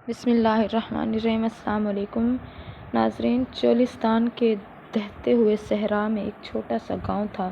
بسم اللہ الرحمن الرحیم۔ السلام علیکم ناظرین۔ چولستان کے دہتے ہوئے صحرا میں ایک چھوٹا سا گاؤں تھا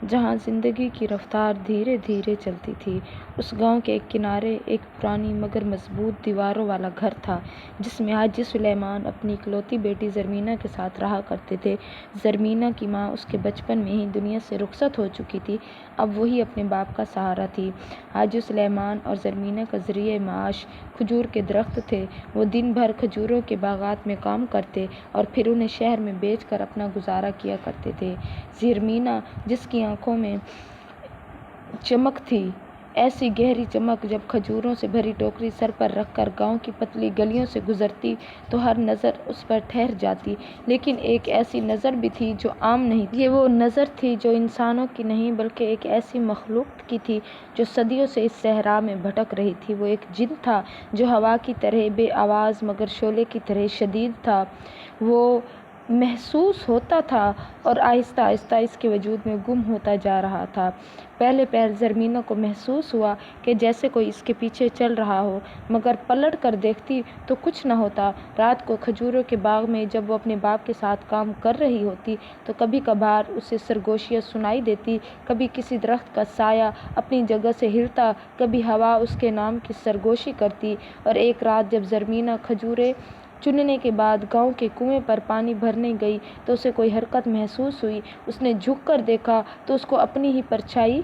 جہاں زندگی کی رفتار دھیرے دھیرے چلتی تھی۔ اس گاؤں کے ایک کنارے ایک پرانی مگر مضبوط دیواروں والا گھر تھا جس میں حاجی سلیمان اپنی اکلوتی بیٹی زرمینہ کے ساتھ رہا کرتے تھے۔ زرمینہ کی ماں اس کے بچپن میں ہی دنیا سے رخصت ہو چکی تھی، اب وہی اپنے باپ کا سہارا تھی۔ حاجی سلیمان اور زرمینہ کا ذریعہ معاش کھجور کے درخت تھے۔ وہ دن بھر کھجوروں کے باغات میں کام کرتے اور پھر انہیں شہر میں بیچ کر اپنا گزارا کیا کرتے تھے۔ زرمینہ، جس کی آنکھوں میں چمک تھی، ایسی گہری چمک، جب کھجوروں سے بھری ٹوکری سر پر رکھ کر گاؤں کی پتلی گلیوں سے گزرتی تو ہر نظر اس پر ٹھہر جاتی۔ لیکن ایک ایسی نظر بھی تھی جو عام نہیں تھی۔ یہ وہ نظر تھی جو انسانوں کی نہیں بلکہ ایک ایسی مخلوق کی تھی جو صدیوں سے اس صحرا میں بھٹک رہی تھی۔ وہ ایک جن تھا جو ہوا کی طرح بے آواز مگر شعلے کی طرح شدید تھا۔ وہ محسوس ہوتا تھا اور آہستہ آہستہ اس کے وجود میں گم ہوتا جا رہا تھا۔ پہلے پہل زرمینہ کو محسوس ہوا کہ جیسے کوئی اس کے پیچھے چل رہا ہو، مگر پلٹ کر دیکھتی تو کچھ نہ ہوتا۔ رات کو کھجوروں کے باغ میں جب وہ اپنے باپ کے ساتھ کام کر رہی ہوتی تو کبھی کبھار اسے سرگوشیاں سنائی دیتی، کبھی کسی درخت کا سایہ اپنی جگہ سے ہلتا، کبھی ہوا اس کے نام کی سرگوشی کرتی۔ اور ایک رات جب زرمینہ کھجوریں چننے کے بعد گاؤں کے کنویں پر پانی بھرنے گئی تو اسے کوئی حرکت محسوس ہوئی۔ اس نے جھک کر دیکھا تو اس کو اپنی ہی پرچھائی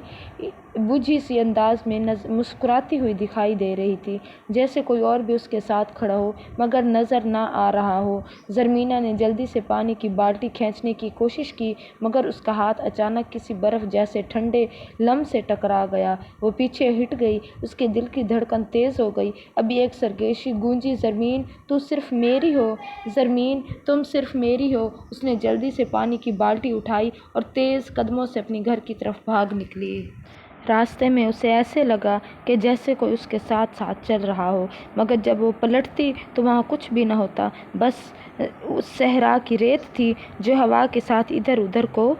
بجھی سی انداز میں مسکراتی ہوئی دکھائی دے رہی تھی، جیسے کوئی اور بھی اس کے ساتھ کھڑا ہو مگر نظر نہ آ رہا ہو۔ زرمینہ نے جلدی سے پانی کی بالٹی کھینچنے کی کوشش کی مگر اس کا ہاتھ اچانک کسی برف جیسے ٹھنڈے لمس سے ٹکرا گیا۔ وہ پیچھے ہٹ گئی، اس کے دل کی دھڑکن تیز ہو گئی۔ ابھی ایک سرگوشی گونجی، زرمین تو صرف میری ہو، زرمین تم صرف میری ہو۔ اس نے جلدی سے پانی کی بالٹی اٹھائی اور تیز قدموں سے اپنی گھر کی طرف بھاگ نکلی۔ راستے میں اسے ایسے لگا کہ جیسے کوئی اس کے ساتھ ساتھ چل رہا ہو، مگر جب وہ پلٹتی تو وہاں کچھ بھی نہ ہوتا، بس اس صحرا کی ریت تھی جو ہوا کے ساتھ ادھر ادھر کو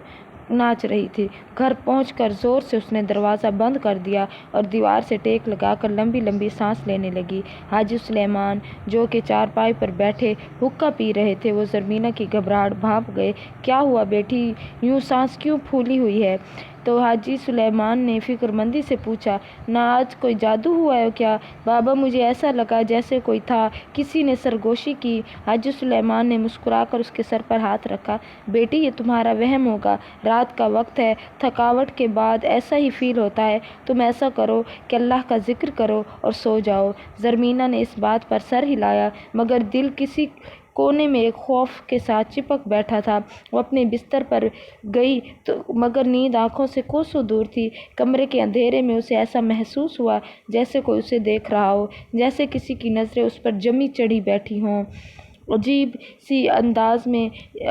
ناچ رہی تھی۔ گھر پہنچ کر زور سے اس نے دروازہ بند کر دیا اور دیوار سے ٹیک لگا کر لمبی لمبی سانس لینے لگی۔ حاجی سلیمان، جو کہ چارپائی پر بیٹھے حقہ پی رہے تھے، وہ زرمینہ کی گھبراہٹ بھانپ گئے۔ کیا ہوا بیٹی، یوں سانس کیوں پھولی ہوئی ہے؟ تو حاجی سلیمان نے فکر مندی سے پوچھا، نہ آج کوئی جادو ہوا ہے کیا؟ بابا، مجھے ایسا لگا جیسے کوئی تھا، کسی نے سرگوشی کی۔ حاجی سلیمان نے مسکرا کر اس کے سر پر ہاتھ رکھا، بیٹی یہ تمہارا وہم ہوگا، رات کا وقت ہے، تھکاوٹ کے بعد ایسا ہی فیل ہوتا ہے۔ تم ایسا کرو کہ اللہ کا ذکر کرو اور سو جاؤ۔ زرمینہ نے اس بات پر سر ہلایا مگر دل کسی کونے میں ایک خوف کے ساتھ چپک بیٹھا تھا۔ وہ اپنے بستر پر گئی مگر نیند آنکھوں سے کوسوں دور تھی۔ کمرے کے اندھیرے میں اسے ایسا محسوس ہوا جیسے کوئی اسے دیکھ رہا ہو، جیسے کسی کی نظریں اس پر جمی چڑھی بیٹھی ہوں۔ عجیب سی انداز میں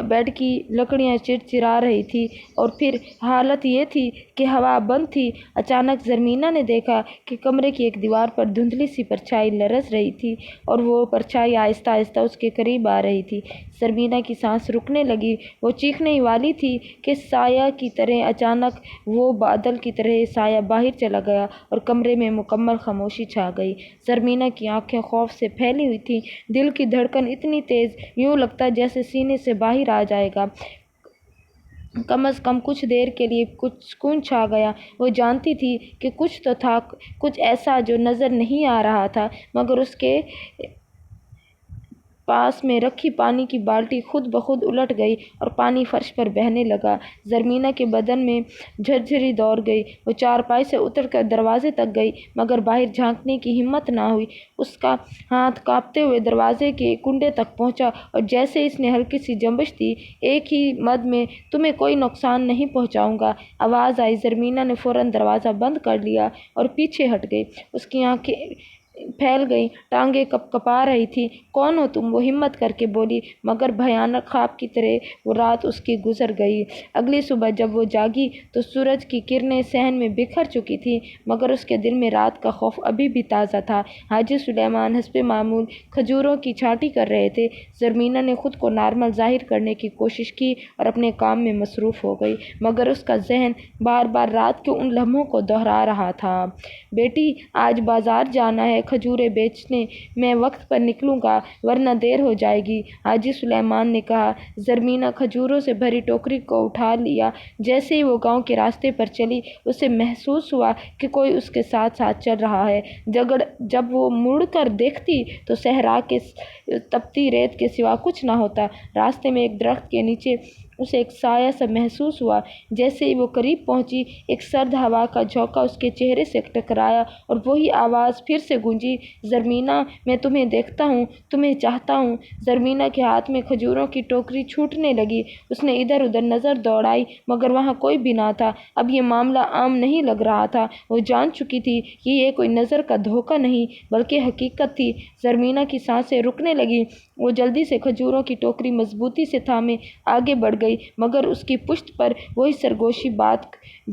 بیڈ کی لکڑیاں چرچرا رہی تھیں اور پھر حالت یہ تھی کہ ہوا بند تھی۔ اچانک زرمینہ نے دیکھا کہ کمرے کی ایک دیوار پر دھندلی سی پرچھائی لرز رہی تھی اور وہ پرچھائی آہستہ آہستہ اس کے قریب آ رہی تھی۔ زرمینہ کی سانس رکنے لگی، وہ چیخنے ہی والی تھی کہ سایہ کی طرح اچانک وہ بادل کی طرح سایہ باہر چلا گیا اور کمرے میں مکمل خاموشی چھا گئی۔ زرمینہ کی آنکھیں خوف سے پھیلی ہوئی تھیں، دل کی دھڑکن اتنی تیز، یوں لگتا جیسے سینے سے باہر آ جائے گا۔ کم از کم کچھ دیر کے لیے کچھ سکون چھا گیا۔ وہ جانتی تھی کہ کچھ تو تھا، کچھ ایسا جو نظر نہیں آ رہا تھا، مگر اس کے پاس میں رکھی پانی کی بالٹی خود بخود الٹ گئی اور پانی فرش پر بہنے لگا۔ زرمینہ کے بدن میں جھرجھری دوڑ گئی۔ وہ چارپائی سے اتر کر دروازے تک گئی مگر باہر جھانکنے کی ہمت نہ ہوئی۔ اس کا ہاتھ کانپتے ہوئے دروازے کے کنڈے تک پہنچا اور جیسے اس نے ہلکی سی جنبش دی، ایک ہی مد میں، تمہیں کوئی نقصان نہیں پہنچاؤں گا، آواز آئی۔ زرمینہ نے فوراً دروازہ بند کر لیا اور پیچھے ہٹ گئی۔ اس کی آنکھیں پھیل گئیں، ٹانگیں کپ کپا رہی تھیں۔ کون ہو تم؟ وہ ہمت کر کے بولی مگر بھیانک خواب کی طرح وہ رات اس کی گزر گئی۔ اگلی صبح جب وہ جاگی تو سورج کی کرنیں صحن میں بکھر چکی تھیں مگر اس کے دل میں رات کا خوف ابھی بھی تازہ تھا۔ حاجی سلیمان حسب معمول کھجوروں کی چھانٹی کر رہے تھے۔ زرمینہ نے خود کو نارمل ظاہر کرنے کی کوشش کی اور اپنے کام میں مصروف ہو گئی مگر اس کا ذہن بار بار رات کے ان لمحوں کو دہرا رہا تھا۔ بیٹی، آج بازار جانا ہے، کھجوریں بیچنے میں وقت پر نکلوں گا ورنہ دیر ہو جائے گی۔ حاجی سلیمان نے کہا۔ زرمینہ کھجوروں سے بھری ٹوکری کو اٹھا لیا۔ جیسے ہی وہ گاؤں کے راستے پر چلی اسے محسوس ہوا کہ کوئی اس کے ساتھ ساتھ چل رہا ہے۔ جب وہ مڑ کر دیکھتی تو صحرا کے تپتی ریت کے سوا کچھ نہ ہوتا۔ راستے میں ایک درخت کے نیچے اسے ایک سایہ سا محسوس ہوا۔ جیسے ہی وہ قریب پہنچی ایک سرد ہوا کا جھونکا اس کے چہرے سے ٹکرایا اور وہی آواز پھر سے گونجی، زرمینہ میں تمہیں دیکھتا ہوں، تمہیں چاہتا ہوں۔ زرمینہ کے ہاتھ میں کھجوروں کی ٹوکری چھوٹنے لگی۔ اس نے ادھر ادھر نظر دوڑائی مگر وہاں کوئی بھی نہ تھا۔ اب یہ معاملہ عام نہیں لگ رہا تھا۔ وہ جان چکی تھی کہ یہ کوئی نظر کا دھوکہ نہیں بلکہ حقیقت تھی۔ زرمینہ کی سانسیں رکنے لگیں۔ وہ جلدی سے کھجوروں کی ٹوکری مضبوطی سے تھامے آگے بڑھ گئی مگر اس کی پشت پر وہی سرگوشی بات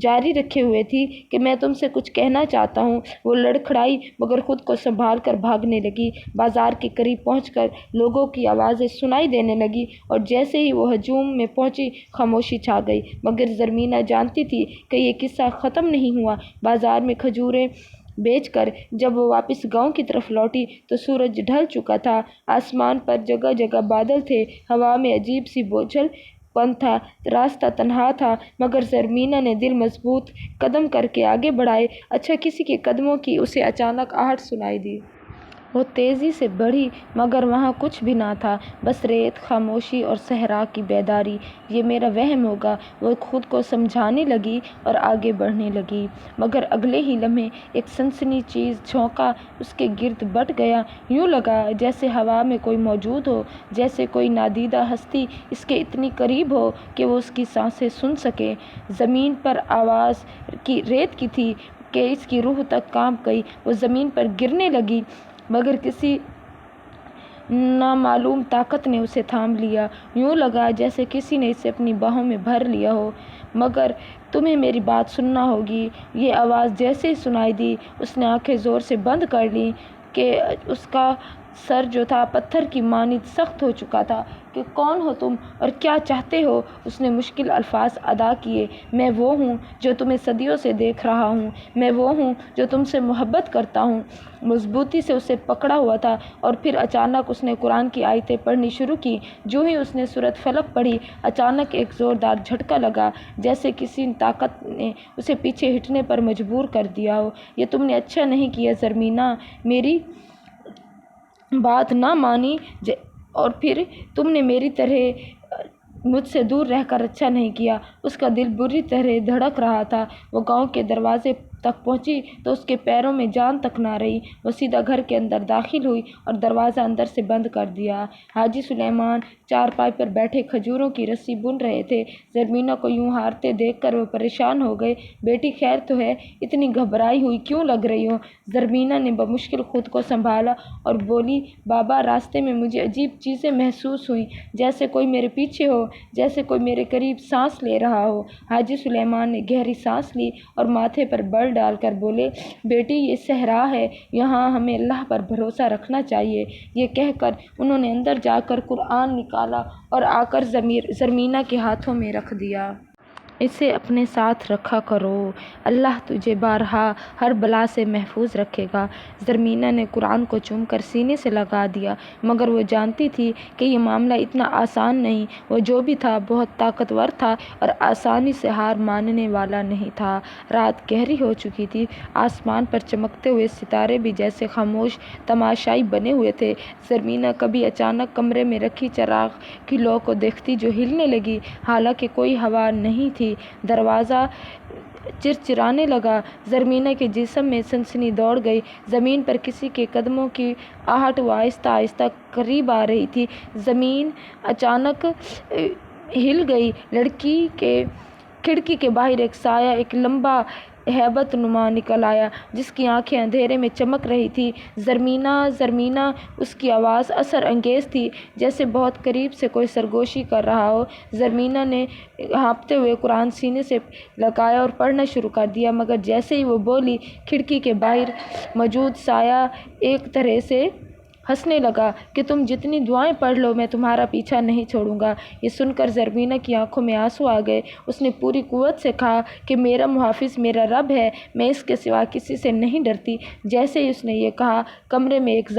جاری رکھے ہوئے تھی کہ میں تم سے کچھ کہنا چاہتا ہوں۔ وہ لڑکھڑائی مگر خود کو سنبھال کر بھاگنے لگی۔ بازار کے قریب پہنچ کر لوگوں کی آوازیں سنائی دینے لگیں اور جیسے ہی وہ ہجوم میں پہنچی خاموشی چھا گئی۔ مگر زرمینہ جانتی تھی کہ یہ قصہ ختم نہیں ہوا۔ بازار میں کھجوریں بیچ کر جب وہ واپس گاؤں کی طرف لوٹی تو سورج ڈھل چکا تھا۔ آسمان پر جگہ جگہ بادل تھے، ہوا میں عجیب سی بوجھل پن تھا۔ راستہ تنہا تھا مگر زرمینہ نے دل مضبوط قدم کر کے آگے بڑھائے۔ اچھا کسی کے قدموں کی اسے اچانک آہٹ سنائی دی۔ وہ تیزی سے بڑھی مگر وہاں کچھ بھی نہ تھا، بس ریت، خاموشی اور صحرا کی بیداری۔ یہ میرا وہم ہوگا، وہ خود کو سمجھانے لگی اور آگے بڑھنے لگی۔ مگر اگلے ہی لمحے ایک سنسنی خیز جھونکا اس کے گرد بٹ گیا۔ یوں لگا جیسے ہوا میں کوئی موجود ہو، جیسے کوئی نادیدہ ہستی اس کے اتنی قریب ہو کہ وہ اس کی سانسیں سن سکے۔ زمین پر آواز ریت کی تھی کہ اس کی روح تک کانپ گئی۔ وہ زمین پر گرنے لگی مگر کسی نامعلوم طاقت نے اسے تھام لیا۔ یوں لگا جیسے کسی نے اسے اپنی باہوں میں بھر لیا ہو۔ مگر تمہیں میری بات سننا ہوگی۔ یہ آواز جیسے ہی سنائی دی اس نے آنکھیں زور سے بند کر لیں کہ اس کا سر جو تھا پتھر کی مانند سخت ہو چکا تھا۔ کہ کون ہو تم اور کیا چاہتے ہو؟ اس نے مشکل الفاظ ادا کیے۔ میں وہ ہوں جو تمہیں صدیوں سے دیکھ رہا ہوں، میں وہ ہوں جو تم سے محبت کرتا ہوں۔ مضبوطی سے اسے پکڑا ہوا تھا اور پھر اچانک اس نے قرآن کی آیتیں پڑھنی شروع کی۔ جو ہی اس نے سورۃ فلق پڑھی اچانک ایک زوردار جھٹکا لگا جیسے کسی طاقت نے اسے پیچھے ہٹنے پر مجبور کر دیا ہو۔ یہ تم نے اچھا نہیں کیا زرمینہ، میری بات نہ مانی اور پھر تم نے میری طرح مجھ سے دور رہ کر اچھا نہیں کیا۔ اس کا دل بری طرح دھڑک رہا تھا۔ وہ گاؤں کے دروازے تک پہنچی تو اس کے پیروں میں جان تک نہ رہی۔ وہ سیدھا گھر کے اندر داخل ہوئی اور دروازہ اندر سے بند کر دیا۔ حاجی سلیمان چارپائی پر بیٹھے کھجوروں کی رسی بن رہے تھے۔ زرمینہ کو یوں ہارتے دیکھ کر وہ پریشان ہو گئے۔ بیٹی خیر تو ہے؟ اتنی گھبرائی ہوئی کیوں لگ رہی ہو؟ زرمینہ نے بمشکل خود کو سنبھالا اور بولی، بابا راستے میں مجھے عجیب چیزیں محسوس ہوئیں، جیسے کوئی میرے پیچھے ہو، جیسے کوئی میرے قریب سانس لے رہا ہو۔ حاجی سلیمان نے گہری سانس لی اور ماتھے پر بر ڈال کر بولے، بیٹی یہ صحرا ہے، یہاں ہمیں اللہ پر بھروسہ رکھنا چاہیے۔ یہ کہہ کر انہوں نے اندر جا کر قرآن نکالا اور آ کر زرمینہ کے ہاتھوں میں رکھ دیا۔ اسے اپنے ساتھ رکھا کرو، اللہ تجھے بارہا ہر بلا سے محفوظ رکھے گا۔ زرمینہ نے قرآن کو چوم کر سینے سے لگا دیا مگر وہ جانتی تھی کہ یہ معاملہ اتنا آسان نہیں۔ وہ جو بھی تھا بہت طاقتور تھا اور آسانی سے ہار ماننے والا نہیں تھا۔ رات گہری ہو چکی تھی۔ آسمان پر چمکتے ہوئے ستارے بھی جیسے خاموش تماشائی بنے ہوئے تھے۔ زرمینہ کبھی اچانک کمرے میں رکھی چراغ کی لو کو دیکھتی جو ہلنے لگی، حالانکہ کوئی ہوا نہیں تھی۔ دروازہ چرچرانے لگا۔ زرمینہ کے جسم میں سنسنی دوڑ گئی۔ زمین پر کسی کے قدموں کی آہٹ وہ آہستہ آہستہ قریب آ رہی تھی۔ زمین اچانک ہل گئی۔ کھڑکی کے باہر ایک سایہ، ایک لمبا ہیبت نما نکل آیا جس کی آنکھیں اندھیرے میں چمک رہی تھیں۔ زرمینہ، زرمینہ! اس کی آواز اثر انگیز تھی جیسے بہت قریب سے کوئی سرگوشی کر رہا ہو۔ زرمینہ نے ہانپتے ہوئے قرآن سینے سے لگایا اور پڑھنا شروع کر دیا مگر جیسے ہی وہ بولی کھڑکی کے باہر موجود سایہ ایک طرح سے ہنسنے لگا کہ تم جتنی دعائیں پڑھ لو میں تمہارا پیچھا نہیں چھوڑوں گا۔ یہ سن کر زرمینہ کی آنکھوں میں آنسو آ گئے۔ اس نے پوری قوت سے کہا کہ میرا محافظ میرا رب ہے، میں اس کے سوا کسی سے نہیں ڈرتی۔ جیسے ہی اس نے یہ کہا، کمرے میں ایک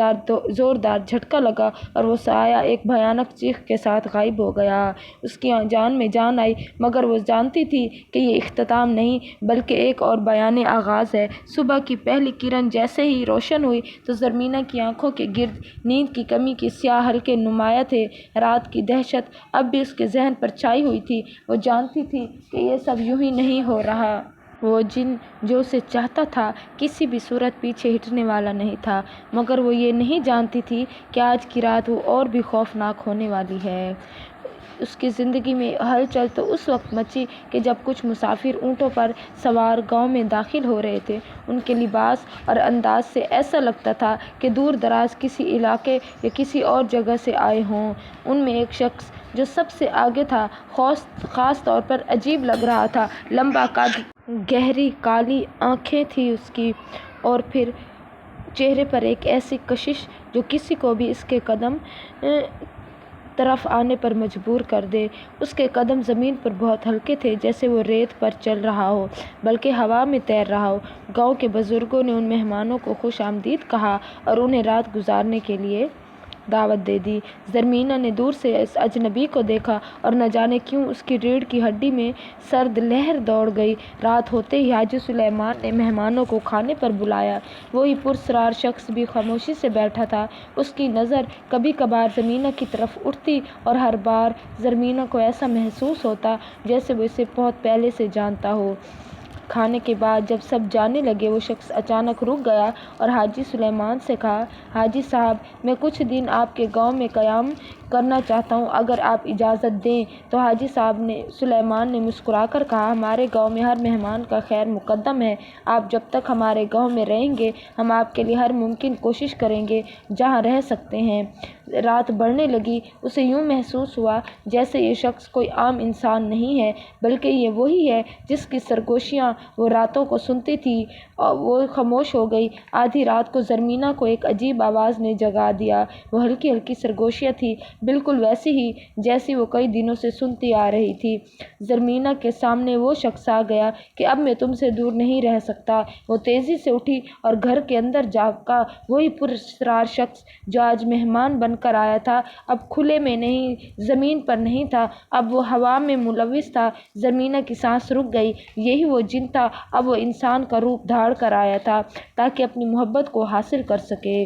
زوردار جھٹکا لگا اور وہ سایہ ایک بھیانک چیخ کے ساتھ غائب ہو گیا۔ اس کی جان میں جان آئی، مگر وہ جانتی تھی کہ یہ اختتام نہیں بلکہ ایک اور بیان آغاز ہے۔ صبح کی پہلی کرن جیسے ہی روشن ہوئی تو زرمینہ کی آنکھوں کے گرد نیند کی کمی کے سیاہ حلقے نمایاں تھے۔ رات کی دہشت اب بھی اس کے ذہن پر چھائی ہوئی تھی۔ وہ جانتی تھی کہ یہ سب یوں ہی نہیں ہو رہا۔ وہ جن جو اسے چاہتا تھا کسی بھی صورت پیچھے ہٹنے والا نہیں تھا، مگر وہ یہ نہیں جانتی تھی کہ آج کی رات وہ اور بھی خوفناک ہونے والی ہے۔ اس کی زندگی میں ہلچل تو اس وقت مچی کہ جب کچھ مسافر اونٹوں پر سوار گاؤں میں داخل ہو رہے تھے۔ ان کے لباس اور انداز سے ایسا لگتا تھا کہ دور دراز کسی علاقے یا کسی اور جگہ سے آئے ہوں۔ ان میں ایک شخص جو سب سے آگے تھا خاص طور پر عجیب لگ رہا تھا۔ لمبا قد، گہری کالی آنکھیں تھیں اس کی، اور پھر چہرے پر ایک ایسی کشش جو کسی کو بھی اس کے قدم طرف آنے پر مجبور کر دے۔ اس کے قدم زمین پر بہت ہلکے تھے، جیسے وہ ریت پر چل رہا ہو بلکہ ہوا میں تیر رہا ہو۔ گاؤں کے بزرگوں نے ان مہمانوں کو خوش آمدید کہا اور انہیں رات گزارنے کے لیے دعوت دے دی۔ زرمینہ نے دور سے اس اجنبی کو دیکھا اور نہ جانے کیوں اس کی ریڑھ کی ہڈی میں سرد لہر دوڑ گئی۔ رات ہوتے ہی حاجی سلیمان نے مہمانوں کو کھانے پر بلایا۔ وہی پراسرار شخص بھی خاموشی سے بیٹھا تھا۔ اس کی نظر کبھی کبھار زرمینہ کی طرف اٹھتی اور ہر بار زرمینہ کو ایسا محسوس ہوتا جیسے وہ اسے بہت پہلے سے جانتا ہو۔ کھانے کے بعد جب سب جانے لگے، وہ شخص اچانک رک گیا اور حاجی سلیمان سے کہا، حاجی صاحب، میں کچھ دن آپ کے گاؤں میں قیام کرنا چاہتا ہوں، اگر آپ اجازت دیں تو۔ حاجی سلیمان نے مسکرا کر کہا، ہمارے گاؤں میں ہر مہمان کا خیر مقدم ہے۔ آپ جب تک ہمارے گاؤں میں رہیں گے ہم آپ کے لیے ہر ممکن کوشش کریں گے جہاں رہ سکتے ہیں۔ رات بڑھنے لگی۔ اسے یوں محسوس ہوا جیسے یہ شخص کوئی عام انسان نہیں ہے بلکہ یہ وہی ہے جس کی سرگوشیاں وہ راتوں کو سنتی تھی۔ وہ خاموش ہو گئی۔ آدھی رات کو زرمینہ کو ایک عجیب آواز نے جگا دیا۔ وہ ہلکی ہلکی سرگوشیاں تھیں، بالکل ویسی ہی جیسی وہ کئی دنوں سے سنتی آ رہی تھی۔ زرمینہ کے سامنے وہ شخص آ گیا کہ اب میں تم سے دور نہیں رہ سکتا۔ وہ تیزی سے اٹھی اور گھر کے اندر جھانکا۔ وہی پراسرار شخص جو آج مہمان بن کر آیا تھا اب کھلے میں نہیں، زمین پر نہیں تھا، اب وہ ہوا میں ملوث تھا۔ زرمینہ کی سانس رک گئی۔ یہی وہ جن تھا، اب وہ انسان کا روپ دھار کر آیا تھا تاکہ اپنی محبت کو حاصل کر سکے۔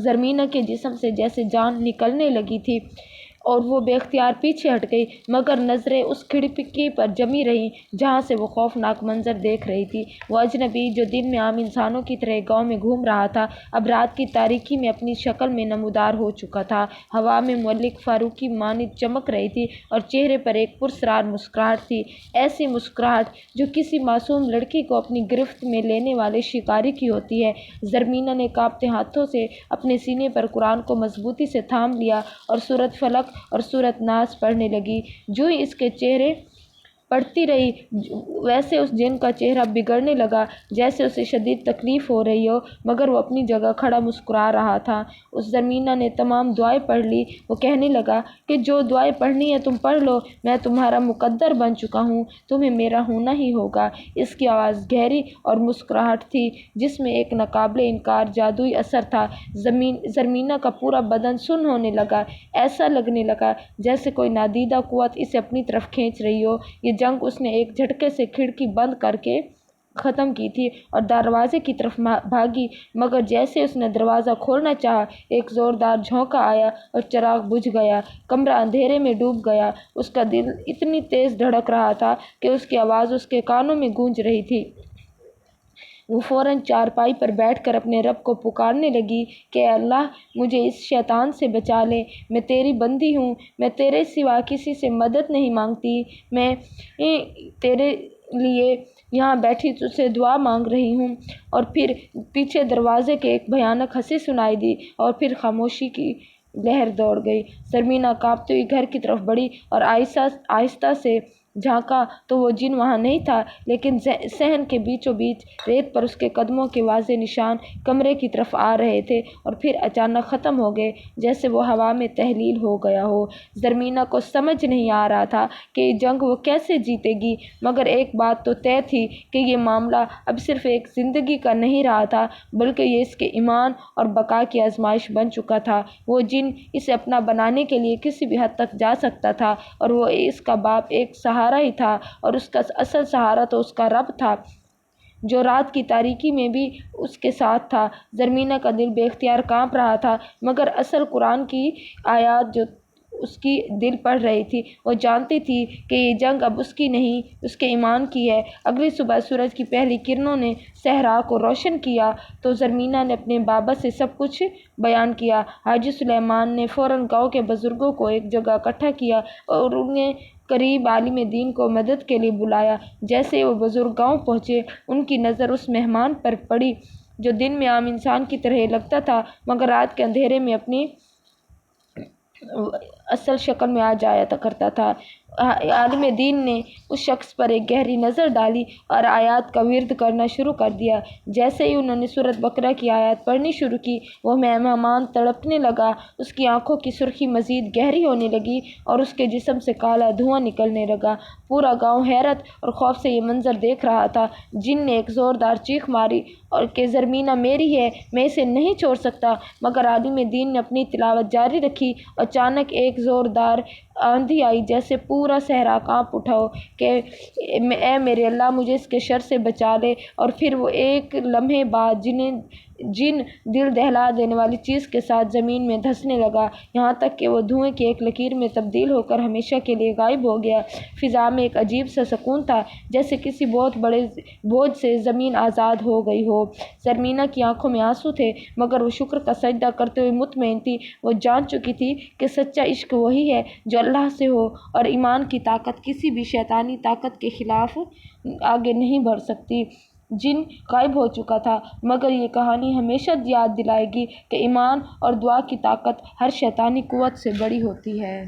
زرمینہ کے جسم سے جیسے جان نکلنے لگی تھی اور وہ بے اختیار پیچھے ہٹ گئی، مگر نظریں اس کھڑکی پر جمی رہیں جہاں سے وہ خوفناک منظر دیکھ رہی تھی۔ وہ اجنبی جو دن میں عام انسانوں کی طرح گاؤں میں گھوم رہا تھا، اب رات کی تاریکی میں اپنی شکل میں نمودار ہو چکا تھا۔ ہوا میں ملک فاروق کی مانند چمک رہی تھی اور چہرے پر ایک پراسرار مسکراہٹ تھی، ایسی مسکراہٹ جو کسی معصوم لڑکی کو اپنی گرفت میں لینے والے شکاری کی ہوتی ہے۔ زرمینہ نے کانپتے ہاتھوں سے اپنے سینے پر قرآن کو مضبوطی سے تھام لیا اور سورۃ فلق اور سورۃ ناس پڑھنے لگی۔ جو ہی اس کے چہرے پڑھتی رہی ویسے اس جن کا چہرہ بگڑنے لگا، جیسے اسے شدید تکلیف ہو رہی ہو، مگر وہ اپنی جگہ کھڑا مسکرا رہا تھا۔ اس زرمینہ نے تمام دعائیں پڑھ لی۔ وہ کہنے لگا کہ جو دعائیں پڑھنی ہیں تم پڑھ لو، میں تمہارا مقدر بن چکا ہوں، تمہیں میرا ہونا ہی ہوگا۔ اس کی آواز گہری اور مسکراہٹ تھی جس میں ایک ناقابل انکار جادوئی اثر تھا۔ زرمینہ کا پورا بدن سن ہونے لگا، ایسا لگنے لگا جیسے کوئی نادیدہ قوت اسے اپنی طرف کھینچ رہی ہو۔ یہ جنگ اس نے ایک جھٹکے سے کھڑکی بند کر کے ختم کی تھی اور دروازے کی طرف بھاگی، مگر جیسے اس نے دروازہ کھولنا چاہا ایک زوردار جھونکا آیا اور چراغ بجھ گیا۔ کمرہ اندھیرے میں ڈوب گیا۔ اس کا دل اتنی تیز دھڑک رہا تھا کہ اس کی آواز اس کے کانوں میں گونج رہی تھی۔ وہ فوراً چارپائی پر بیٹھ کر اپنے رب کو پکارنے لگی کہ اے اللہ، مجھے اس شیطان سے بچا لے، میں تیری بندی ہوں، میں تیرے سوا کسی سے مدد نہیں مانگتی، میں تیرے لیے یہاں بیٹھی تجھ سے دعا مانگ رہی ہوں۔ اور پھر پیچھے دروازے کے ایک بھیانک ہنسی سنائی دی اور پھر خاموشی کی لہر دوڑ گئی۔ زرمینہ کانپتی ہوئی گھر کی طرف بڑھی اور آہستہ سے جھانکا تو وہ جن وہاں نہیں تھا، لیکن صحن کے بیچوں بیچ ریت پر اس کے قدموں کے واضح نشان کمرے کی طرف آ رہے تھے اور پھر اچانک ختم ہو گئے، جیسے وہ ہوا میں تحلیل ہو گیا ہو۔ زرمینہ کو سمجھ نہیں آ رہا تھا کہ یہ جنگ وہ کیسے جیتے گی، مگر ایک بات تو طے تھی کہ یہ معاملہ اب صرف ایک زندگی کا نہیں رہا تھا، بلکہ یہ اس کے ایمان اور بقا کی آزمائش بن چکا تھا۔ وہ جن اسے اپنا بنانے کے لیے کسی بھی حد تک جا سکتا تھا، اور وہ اس کا باپ ایک سہارا ہی تھا، اور اس کا اصل سہارا تو اس کا رب تھا جو رات کی تاریکی میں بھی اس کے ساتھ تھا۔ زرمینہ کا دل بے اختیار کانپ رہا تھا، مگر اصل قرآن کی آیات جو اس کی دل پڑھ رہی تھی، وہ جانتی تھی کہ یہ جنگ اب اس کی نہیں، اس کے ایمان کی ہے۔ اگلی صبح سورج کی پہلی کرنوں نے صحرا کو روشن کیا تو زرمینہ نے اپنے بابا سے سب کچھ بیان کیا۔ حاجی سلیمان نے فوراً گاؤں کے بزرگوں کو ایک جگہ اکٹھا کیا اور انہیں قریب عالم دین کو مدد کے لیے بلایا۔ جیسے ہی وہ بزرگ گاؤں پہنچے، ان کی نظر اس مہمان پر پڑی جو دن میں عام انسان کی طرح لگتا تھا، مگر رات کے اندھیرے میں اپنی اصل شکل میں آ جایا کرتا تھا۔ عالم دین نے اس شخص پر ایک گہری نظر ڈالی اور آیات کا ورد کرنا شروع کر دیا۔ جیسے ہی انہوں نے سورۃ بقرہ کی آیات پڑھنی شروع کی، وہ مہمان تڑپنے لگا، اس کی آنکھوں کی سرخی مزید گہری ہونے لگی اور اس کے جسم سے کالا دھواں نکلنے لگا۔ پورا گاؤں حیرت اور خوف سے یہ منظر دیکھ رہا تھا۔ جن نے ایک زوردار چیخ ماری اور کہ زرمینہ میری ہے، میں اسے نہیں چھوڑ سکتا، مگر عالم دین نے اپنی تلاوت جاری رکھی۔ اچانک ایک زوردار آندھی آئی، جیسے پورا صحرا کانپ اٹھا ہو کہ اے میرے اللہ، مجھے اس کے شر سے بچا لے، اور پھر وہ ایک لمحے بعد جن دل دہلا دینے والی چیز کے ساتھ زمین میں دھنسنے لگا، یہاں تک کہ وہ دھوئیں کی ایک لکیر میں تبدیل ہو کر ہمیشہ کے لیے غائب ہو گیا۔ فضا میں ایک عجیب سا سکون تھا، جیسے کسی بہت بڑے بوجھ سے زمین آزاد ہو گئی ہو۔ زرمینہ کی آنکھوں میں آنسو تھے، مگر وہ شکر کا سجدہ کرتے ہوئے مطمئن تھی۔ وہ جان چکی تھی کہ سچا عشق وہی ہے جو اللہ سے ہو، اور ایمان کی طاقت کسی بھی شیطانی طاقت کے خلاف آگے نہیں بڑھ سکتی۔ جن غائب ہو چکا تھا، مگر یہ کہانی ہمیشہ یاد دلائے گی کہ ایمان اور دعا کی طاقت ہر شیطانی قوت سے بڑی ہوتی ہے۔